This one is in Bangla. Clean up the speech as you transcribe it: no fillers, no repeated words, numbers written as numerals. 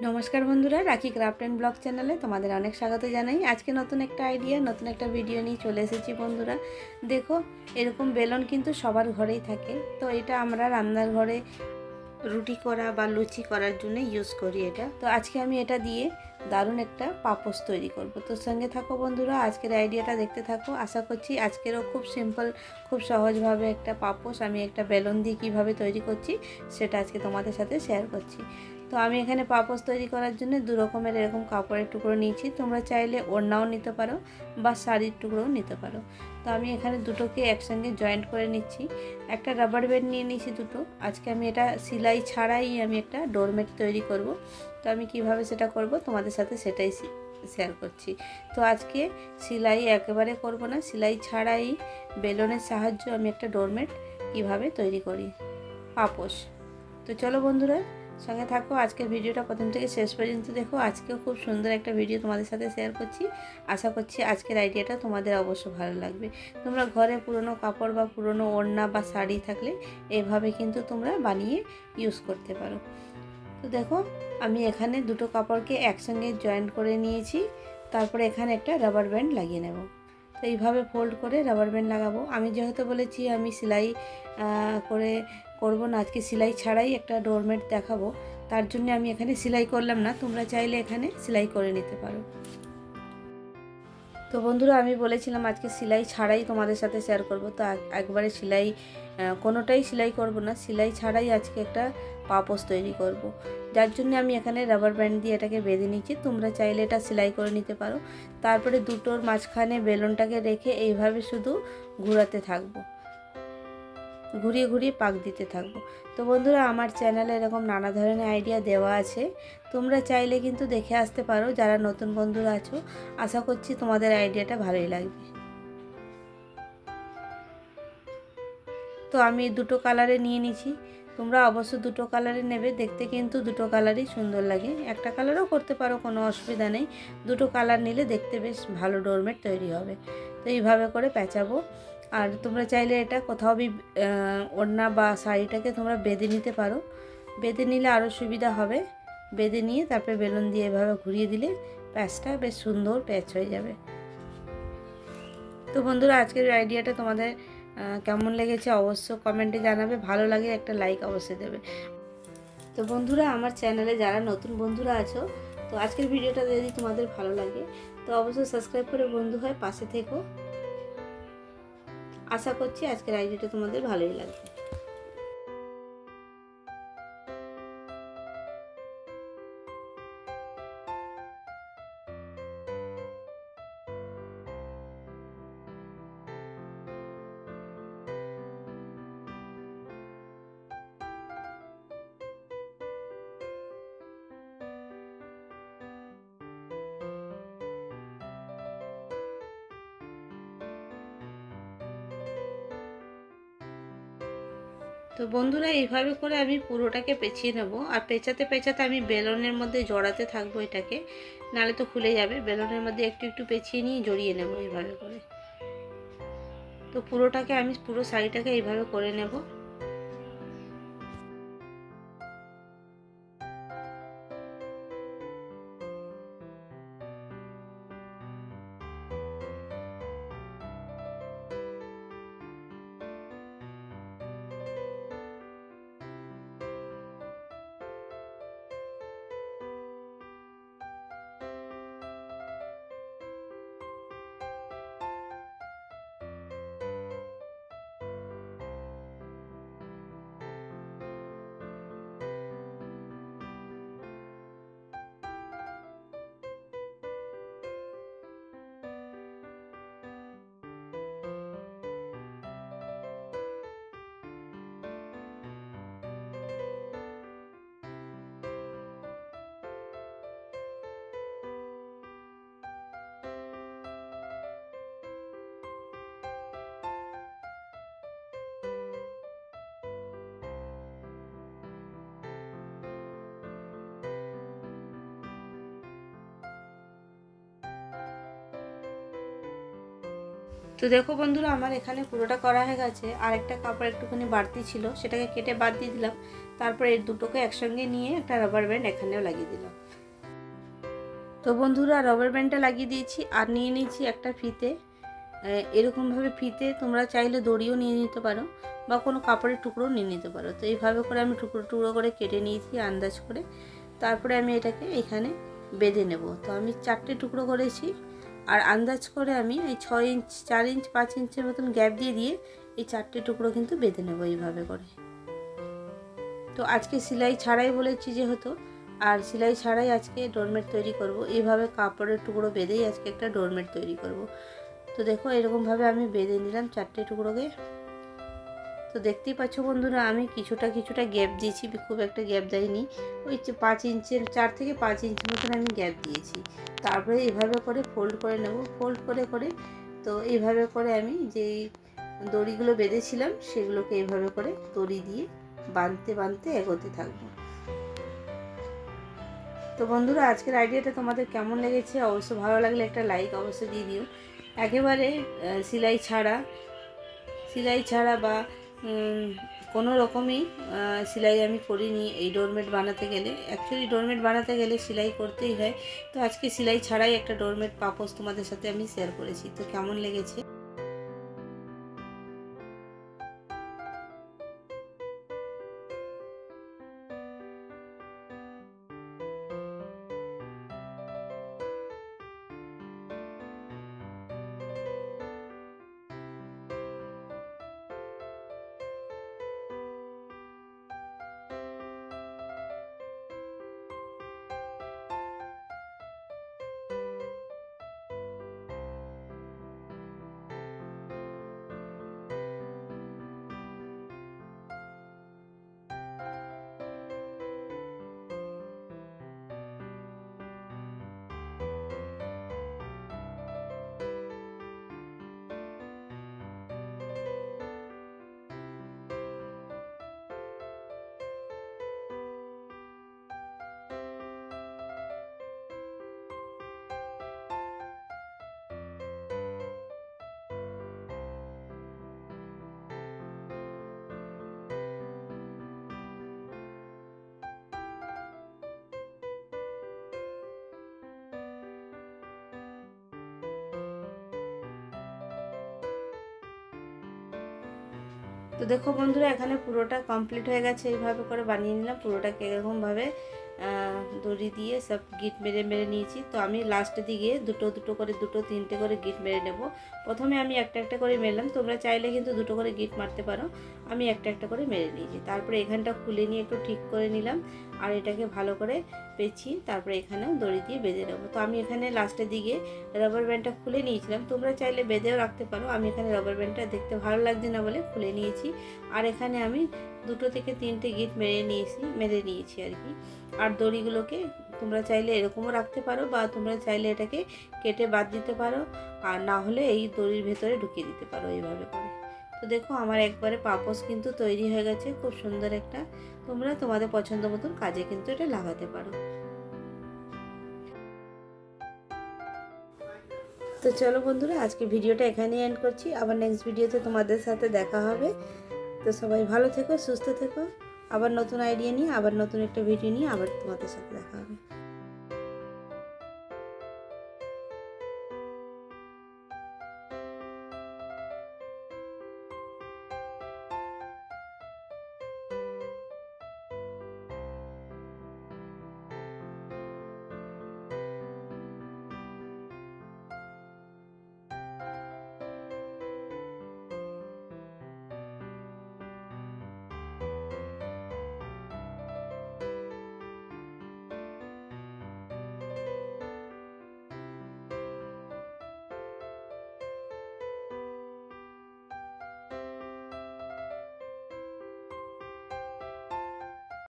নমস্কার বন্ধুরা, রাখি ক্রাফট অ্যান্ড ব্লগ চ্যানেলে তোমাদের অনেক স্বাগত জানাই। আজকে নতুন একটা আইডিয়া, নতুন একটা ভিডিও নিয়ে চলে এসেছি বন্ধুরা। দেখো, এরকম বেলন কিন্তু সবার ঘরেই থাকে। তো এটা আমরা রান্নার ঘরে রুটি করা বা লুচি করার জন্য ইউজ করি এটা। তো আজকে আমি এটা দিয়ে দারুণ একটা পাপোশ তৈরি করব। তো সঙ্গে থাকো বন্ধুরা, আজকের আইডিয়াটা দেখতে থাকো। আশা করছি আজকেরও খুব সিম্পল, খুব সহজভাবে একটা পাপোশ আমি একটা বেলন দিয়ে কীভাবে তৈরি করছি সেটা আজকে তোমাদের সাথে শেয়ার করছি। তো আমি এখানে পাপোশ তৈরি করার জন্য দু রকমের এরকম কাপড়ের টুকরো নিয়েছি। তোমরা চাইলে ওড়নাও নিতে পারো বা শাড়ির টুকরোও নিতে পারো। তো আমি এখানে দুটোকে একসঙ্গে জয়েন্ট করে নিচ্ছি। একটা রাবার ব্যান্ড নিয়ে নিয়েছি দুটো। আজকে আমি এটা সেলাই ছাড়াই আমি একটা ডোরমেট তৈরি করব। তো আমি কিভাবে সেটা করব তোমাদের সাথে সেটাই শেয়ার করছি। তো আজকে সেলাই একেবারে করব না, সেলাই ছাড়াই বেলনের সাহায্যে আমি একটা ডোরমেট কিভাবে তৈরি করি, পাপোশ। তো চলো বন্ধুরা, সঙ্গে থাকো। আজকের ভিডিওটা প্রথম থেকে শেষ পর্যন্ত দেখো। আজকেও খুব সুন্দর একটা ভিডিও তোমাদের সাথে শেয়ার করছি। আশা করছি আজকের আইডিয়াটা তোমাদের অবশ্য ভালো লাগবে। তোমরা ঘরে পুরনো কাপড় বা পুরনো ওড়না বা শাড়ি থাকলে এভাবে কিন্তু তোমরা বানিয়ে ইউজ করতে পারো। তো দেখো, আমি এখানে দুটো কাপড়কে একসঙ্গে জয়েন্ট করে নিয়েছি। তারপরে এখানে একটা রাবার ব্যান্ড লাগিয়ে নেব। তো এইভাবে ফোল্ড করে রাবার ব্যান্ড লাগাবো। আমি যেহেতু বলেছি আমি সেলাই করে করব না, আজকে সেলাই ছাড়াই একটা ডোরমেট দেখাবো, তার জন্য আমি এখানে সেলাই করলাম না। তোমরা চাইলে এখানে সেলাই করে নিতে পারো। তো বন্ধুরা, আমি বলেছিলাম আজকে সেলাই ছাড়াই তোমাদের সাথে শেয়ার করব। তো একবারে সেলাই কোনোটাই সেলাই করব না, সেলাই ছাড়াই আজকে একটা পাপোশ তৈরি করব। যার জন্য আমি এখানে রাবার ব্যান্ড দিয়ে এটাকে বেঁধে নিচ্ছি। তোমরা চাইলে এটা সেলাই করে নিতে পারো। তারপরে দুটোর মাঝখানে বেলুনটাকে রেখে এইভাবে শুধু ঘোরাতে থাকবো, ঘুরিয়ে ঘুরিয়ে পাক দিতে থাকবো। তো বন্ধুরা, আমার চ্যানেলে এরকম নানা ধরনের আইডিয়া দেওয়া আছে, তোমরা চাইলে কিন্তু দেখে আসতে পারো যারা নতুন বন্ধুরা আছো। আশা করছি তোমাদের আইডিয়াটা ভালোই লাগবে। তো আমি দুটো কালারে নিয়ে নিয়েছি। তোমরা অবশ্য দুটো কালারে নেবে, দেখতে কিন্তু দুটো কালারই সুন্দর লাগে। একটা কালারও করতে পারো, কোনো অসুবিধা নেই। দুটো কালার নিলে দেখতে বেশ ভালো ডোরমেট তৈরি হবে। তো এইভাবে করে পেঁচাবো। আর তোমরা চাইলে এটা কোথাও ওড়না বা শাড়িটাকে তোমরা বেঁধে নিতে পারো। বেঁধে নিলে আরও সুবিধা হবে। বেঁধে নিয়ে তারপরে বেলুন দিয়ে এভাবে ঘুরিয়ে দিলে প্যাচটা বেশ সুন্দর প্যাচ হয়ে যাবে। তো বন্ধুরা, আজকের আইডিয়াটা তোমাদের কেমন লেগেছে অবশ্য কমেন্টে জানাবে। ভালো লাগে একটা লাইক অবশ্যই দেবে। তো বন্ধুরা, আমার চ্যানেলে যারা নতুন বন্ধুরা আছো, তো আজকের ভিডিওটা যদি তোমাদের ভালো লাগে তো অবশ্যই সাবস্ক্রাইব করে বন্ধু হয়ে পাশে থেকো। আশা করছি আজকের আইডিয়াটা তোমাদের ভালোই লাগবে। তো বন্ধুরা, এইভাবে করে আমি পুরোটাকে পেঁচিয়ে নেব। আর পেঁচাতে পেঁচাতে আমি বেলনের মধ্যে জড়াতে থাকবো এটাকে, নাহলে তো খুলে যাবে। বেলনের মধ্যে একটু একটু পেঁচিয়ে নিয়ে জড়িয়ে নেব এইভাবে করে। তো পুরোটাকে আমি পুরো শাড়িটাকে এইভাবে করে নেব। তো দেখো বন্ধুরা, আমার এখানে পুরোটা করা হয়ে গেছে। আর একটা কাপড় একটুখানি বাড়তি ছিল, সেটাকে কেটে বাদ দিয়ে দিলাম। তারপর এর দুটোকে একসঙ্গে নিয়ে একটা রাবার ব্যান্ড এখানেও লাগিয়ে দিলাম। তো বন্ধুরা রাবার ব্যান্ডটা লাগিয়ে দিয়েছি আর নিয়ে নিয়েছি একটা ফিতে। এরকমভাবে ফিতে তোমরা চাইলে দড়িও নিয়ে নিতে পারো বা কোনো কাপড়ের টুকরোও নিয়ে নিতে পারো। তো এইভাবে করে আমি টুকরো টুকরো করে কেটে নিয়েছি আন্দাজ করে। তারপরে আমি এটাকে এখানে বেঁধে নেব। তো আমি 4টে টুকরো করেছি আর আন্দাজ করে আমি এই 6 ইঞ্চ 4 ইঞ্চ 5 ইঞ্চের মতন গ্যাপ দিয়ে দিয়ে এই 4টে টুকরো কিন্তু বেঁধে নেব এইভাবে করে। তো আজকে সেলাই ছাড়াই বলেছি যেহেতু, আর সেলাই ছাড়াই আজকে ডোরমেট তৈরি করব। এইভাবে কাপড়ের টুকরো বেঁধেই আজকে একটা ডোরমেট তৈরি করব। তো দেখো এরকমভাবে আমি বেঁধে নিলাম 4টে টুকরোকে। তো দেখতেই পাচ্ছ বন্ধুরা আমি কিছুটা গ্যাপ দিয়েছি, খুব একটা গ্যাপ দেয়নি। ওই 5 ইঞ্চের 4 থেকে 5 ইঞ্চের মতন আমি গ্যাপ দিয়েছি। তারপরে এইভাবে করে ফোল্ড করে নেব, ফোল্ড করে করে। তো এইভাবে করে আমি যেই দড়িগুলো বেঁধেছিলাম সেগুলোকে এইভাবে করে দড়ি দিয়ে বাঁধতে বাঁধতে এগোতে থাকবো। তো বন্ধুরা আজকের আইডিয়াটা তোমাদের কেমন লেগেছে অবশ্য ভালো লাগলে একটা লাইক অবশ্যই দিয়ে দিও। একেবারে সেলাই ছাড়া বা কোনো রকমই সেলাই আমি করিনি এই ডোরমেট বানাতে গেলে। অ্যাকচুয়ালি ডোরমেট বানাতে গেলে সেলাই করতেই হয়। তো আজকে সেলাই ছাড়াই একটা ডোরমেট পাপোশ তোমাদের সাথে আমি শেয়ার করেছি। তো কেমন লেগেছে তো দেখো বন্ধুরা এখানে পুরোটা কমপ্লিট হয়ে গেছে। এইভাবে করে বানিয়ে নিলাম পুরোটাকে এরকমভাবে দড়ি দিয়ে সব গিট মেরে মেরে নিয়েছি। তো আমি লাস্টের দিকে দুটো করে 2-3টে করে গিট মেরে নেব। প্রথমে আমি একটা করে মেরলাম, তোমরা চাইলে কিন্তু 2টো করে গিট মারতে পারো। আমি একটা করে মেরে নিয়েছি। তারপরে এখানটা খুলে নিয়ে একটু ঠিক করে নিলাম আর এটাকে ভালো করে পেঁচিয়ে তারপরে এখানেও দড়ি দিয়ে বেঁধে নেবো। তো আমি এখানে লাস্টের দিকে রাবার ব্যান্ডটা খুলে নিয়েছিলাম, তোমরা চাইলে বেঁধেও রাখতে পারো। আমি এখানে রাবার ব্যান্ডটা দেখতে ভালো লাগছে না বলে খুলে নিয়েছি। আর এখানে আমি 2 থেকে 3টে গিট মেরে নিয়েছি আর কি। আর দড়িগুলোকে তোমরা চাইলে এরকমও রাখতে পারো বা তোমরা চাইলে এটাকে কেটে বাদ দিতে পারো, আর না হলে এই দড়ির ভেতরে ঢুকিয়ে দিতে পারো এইভাবে করে। তো দেখো আমার একবারে পাপোশ কিন্তু তৈরি হয়ে গেছে, খুব সুন্দর একটা। তোমরা তোমাদের পছন্দ মতন কাজে কিন্তু এটা লাগাতে পারো। তো চলো বন্ধুরা আজকে ভিডিওটা এখানেই এন্ড করছি। আবার নেক্সট ভিডিওতে তোমাদের সাথে দেখা হবে। তো সবাই ভালো থেকো, সুস্থ থেকো। আবার নতুন আইডিয়া নিয়ে আবার নতুন একটা ভিডিও নিয়ে আবার তোমাদের সাথে দেখা হবে।